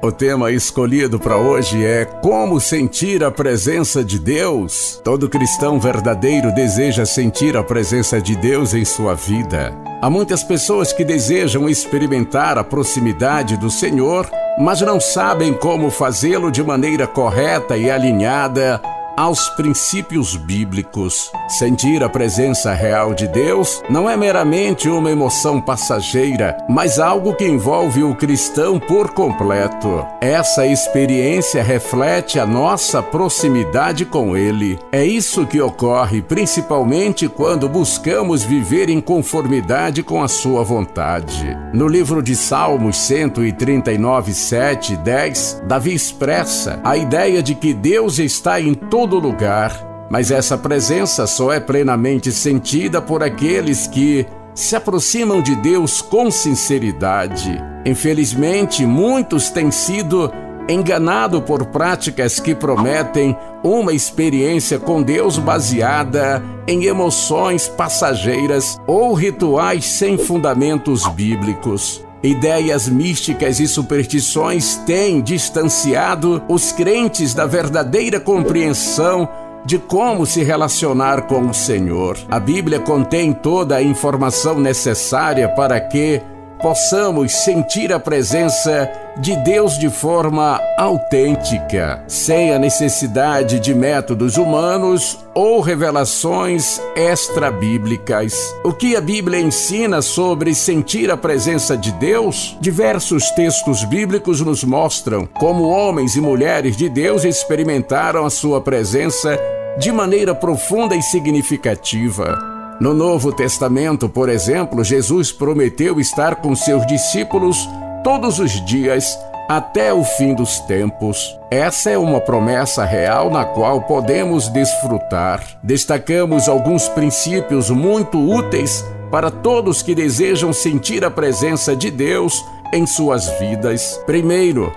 O tema escolhido para hoje é como sentir a presença de Deus. Todo cristão verdadeiro deseja sentir a presença de Deus em sua vida. Há muitas pessoas que desejam experimentar a proximidade do Senhor, mas não sabem como fazê-lo de maneira correta e alinhada aos princípios bíblicos. Sentir a presença real de Deus não é meramente uma emoção passageira, mas algo que envolve o cristão por completo. Essa experiência reflete a nossa proximidade com Ele. É isso que ocorre principalmente quando buscamos viver em conformidade com a sua vontade. No livro de Salmos 139, 7 e 10, Davi expressa a ideia de que Deus está em todo lugar, mas essa presença só é plenamente sentida por aqueles que se aproximam de Deus com sinceridade. Infelizmente, muitos têm sido enganados por práticas que prometem uma experiência com Deus baseada em emoções passageiras ou rituais sem fundamentos bíblicos. Ideias místicas e superstições têm distanciado os crentes da verdadeira compreensão de como se relacionar com o Senhor. A Bíblia contém toda a informação necessária para que possamos sentir a presença de Deus de forma autêntica, sem a necessidade de métodos humanos ou revelações extra-bíblicas. O que a Bíblia ensina sobre sentir a presença de Deus? Diversos textos bíblicos nos mostram como homens e mulheres de Deus experimentaram a sua presença de maneira profunda e significativa. No Novo Testamento, por exemplo, Jesus prometeu estar com seus discípulos todos os dias até o fim dos tempos. Essa é uma promessa real na qual podemos desfrutar. Destacamos alguns princípios muito úteis para todos que desejam sentir a presença de Deus em suas vidas. Primeiro,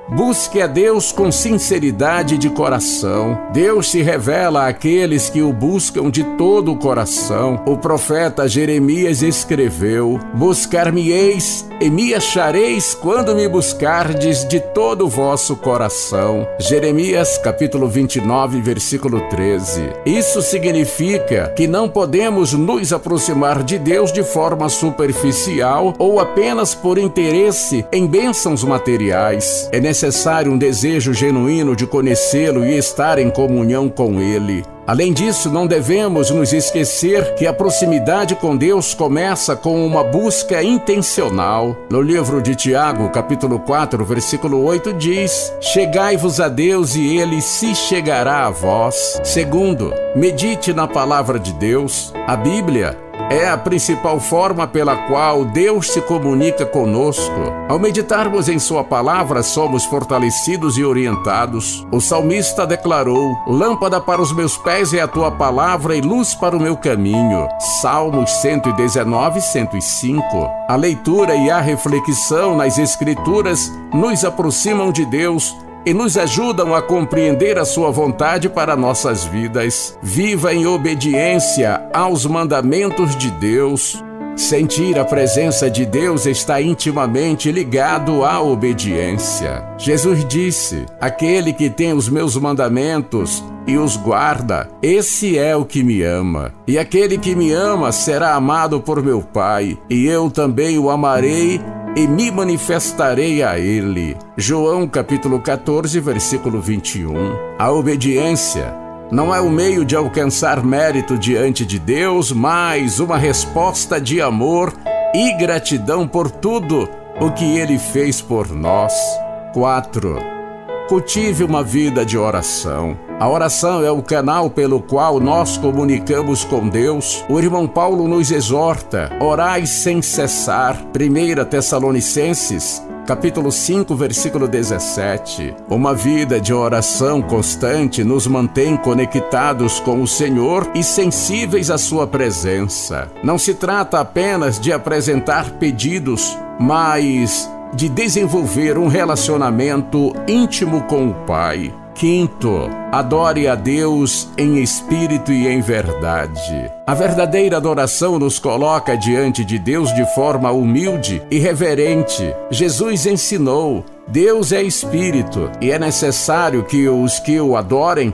busque a Deus com sinceridade de coração. Deus se revela àqueles que o buscam de todo o coração. O profeta Jeremias escreveu: buscar-me-eis e me achareis quando me buscardes de todo o vosso coração. Jeremias capítulo 29, versículo 13. Isso significa que não podemos nos aproximar de Deus de forma superficial ou apenas por interesse em bênçãos materiais. É necessário um desejo genuíno de conhecê-lo e estar em comunhão com Ele. Além disso, não devemos nos esquecer que a proximidade com Deus começa com uma busca intencional. No livro de Tiago, capítulo 4, versículo 8, diz: chegai-vos a Deus e Ele se chegará a vós. Segundo, medite na palavra de Deus. A Bíblia é a principal forma pela qual Deus se comunica conosco. Ao meditarmos em sua palavra, somos fortalecidos e orientados. O salmista declarou: lâmpada para os meus pés é a tua palavra e luz para o meu caminho. Salmos 119, 105. A leitura e a reflexão nas Escrituras nos aproximam de Deus e nos ajudam a compreender a sua vontade para nossas vidas. Viva em obediência aos mandamentos de Deus. Sentir a presença de Deus está intimamente ligado à obediência. Jesus disse: aquele que tem os meus mandamentos e os guarda, esse é o que me ama. E aquele que me ama será amado por meu Pai, e eu também o amarei e me manifestarei a ele. João capítulo 14, versículo 21. A obediência não é o meio de alcançar mérito diante de Deus, mas uma resposta de amor e gratidão por tudo o que Ele fez por nós. 4. Cultive uma vida de oração. A oração é o canal pelo qual nós comunicamos com Deus. O irmão Paulo nos exorta: orai sem cessar. 1 Tessalonicenses capítulo 5, versículo 17. Uma vida de oração constante nos mantém conectados com o Senhor e sensíveis à sua presença. Não se trata apenas de apresentar pedidos, mas de desenvolver um relacionamento íntimo com o Pai. 5. Adore a Deus em espírito e em verdade. A verdadeira adoração nos coloca diante de Deus de forma humilde e reverente. Jesus ensinou: Deus é espírito e é necessário que os que o adorem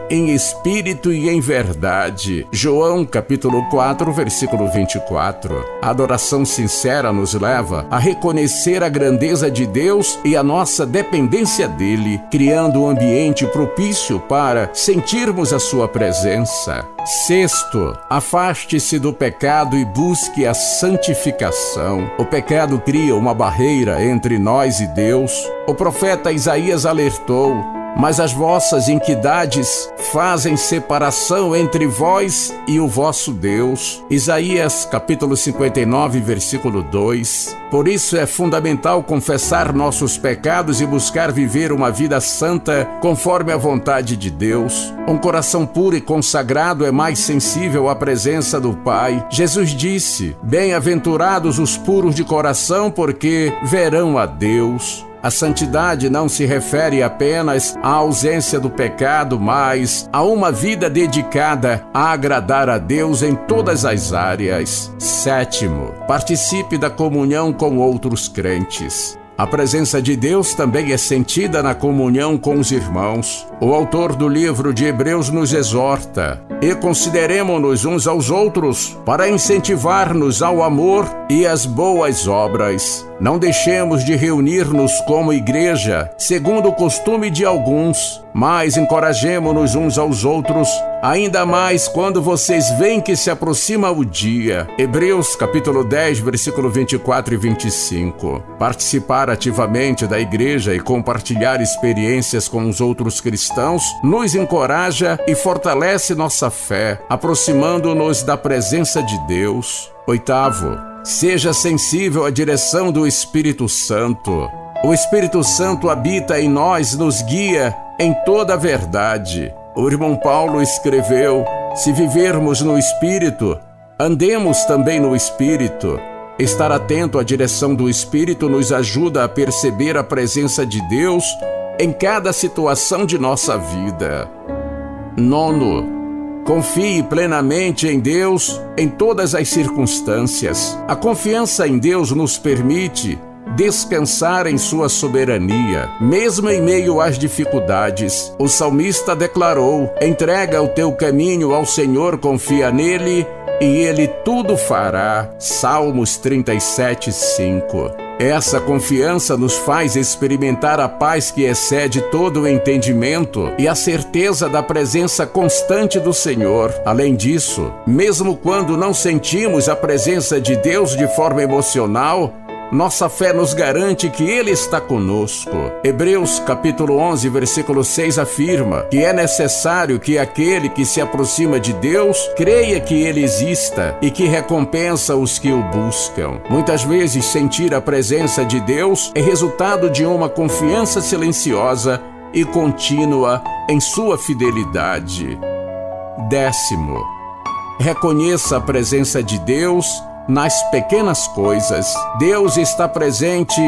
em espírito e em verdade. João capítulo 4, versículo 24. A adoração sincera nos leva a reconhecer a grandeza de Deus e a nossa dependência dele, criando um ambiente propício para sentirmos a sua presença. Sexto, afaste-se do pecado e busque a santificação. O pecado cria uma barreira entre nós e Deus. O profeta Isaías alertou: mas as vossas iniquidades fazem separação entre vós e o vosso Deus. Isaías capítulo 59, versículo 2. Por isso é fundamental confessar nossos pecados e buscar viver uma vida santa conforme a vontade de Deus. Um coração puro e consagrado é mais sensível à presença do Pai. Jesus disse: bem-aventurados os puros de coração, porque verão a Deus. A santidade não se refere apenas à ausência do pecado, mas a uma vida dedicada a agradar a Deus em todas as áreas. Sétimo, participe da comunhão com outros crentes. A presença de Deus também é sentida na comunhão com os irmãos. O autor do livro de Hebreus nos exorta: e consideremo-nos uns aos outros para incentivar-nos ao amor e às boas obras. Não deixemos de reunir-nos como igreja, segundo o costume de alguns, mas encorajemo-nos uns aos outros, ainda mais quando vocês veem que se aproxima o dia. Hebreus capítulo 10, versículo 24 e 25. Participar ativamente da igreja e compartilhar experiências com os outros cristãos nos encoraja e fortalece nossa fé, aproximando-nos da presença de Deus. Oitavo, seja sensível à direção do Espírito Santo. O Espírito Santo habita em nós, nos guia em toda a verdade. O irmão Paulo escreveu: se vivermos no Espírito, andemos também no Espírito. Estar atento à direção do Espírito nos ajuda a perceber a presença de Deus em cada situação de nossa vida. Nono, confie plenamente em Deus em todas as circunstâncias. A confiança em Deus nos permite descansar em sua soberania, mesmo em meio às dificuldades. O salmista declarou: entrega o teu caminho ao Senhor, confia nele e ele tudo fará. Salmos 37, 5. Essa confiança nos faz experimentar a paz que excede todo o entendimento e a certeza da presença constante do Senhor. Além disso, mesmo quando não sentimos a presença de Deus de forma emocional, nossa fé nos garante que Ele está conosco. Hebreus capítulo 11, versículo 6 afirma que é necessário que aquele que se aproxima de Deus creia que Ele exista e que recompensa os que o buscam. Muitas vezes sentir a presença de Deus é resultado de uma confiança silenciosa e contínua em sua fidelidade. Décimo, reconheça a presença de Deus nas pequenas coisas. Deus está presente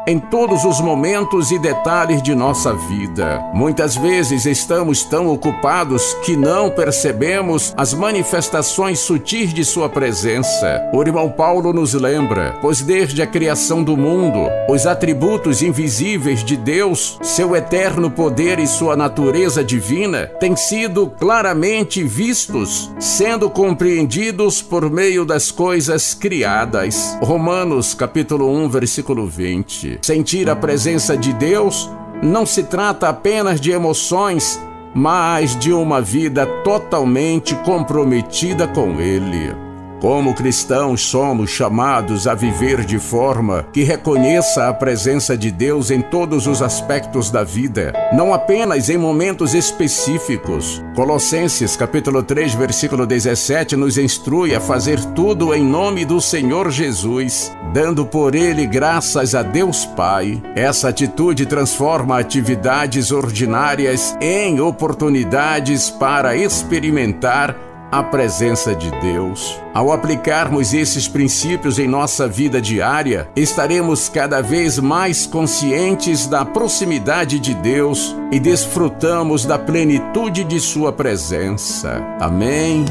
em todos os momentos e detalhes de nossa vida. Muitas vezes estamos tão ocupados que não percebemos as manifestações sutis de sua presença. O irmão Paulo nos lembra: pois desde a criação do mundo, os atributos invisíveis de Deus, seu eterno poder e sua natureza divina, têm sido claramente vistos, sendo compreendidos por meio das coisas criadas. Romanos capítulo 1, versículo 20. Sentir a presença de Deus não se trata apenas de emoções, mas de uma vida totalmente comprometida com Ele. Como cristãos, somos chamados a viver de forma que reconheça a presença de Deus em todos os aspectos da vida, não apenas em momentos específicos. Colossenses capítulo 3, versículo 17 nos instrui a fazer tudo em nome do Senhor Jesus, dando por Ele graças a Deus Pai. Essa atitude transforma atividades ordinárias em oportunidades para experimentar a presença de Deus. Ao aplicarmos esses princípios em nossa vida diária, estaremos cada vez mais conscientes da proximidade de Deus e desfrutamos da plenitude de sua presença. Amém.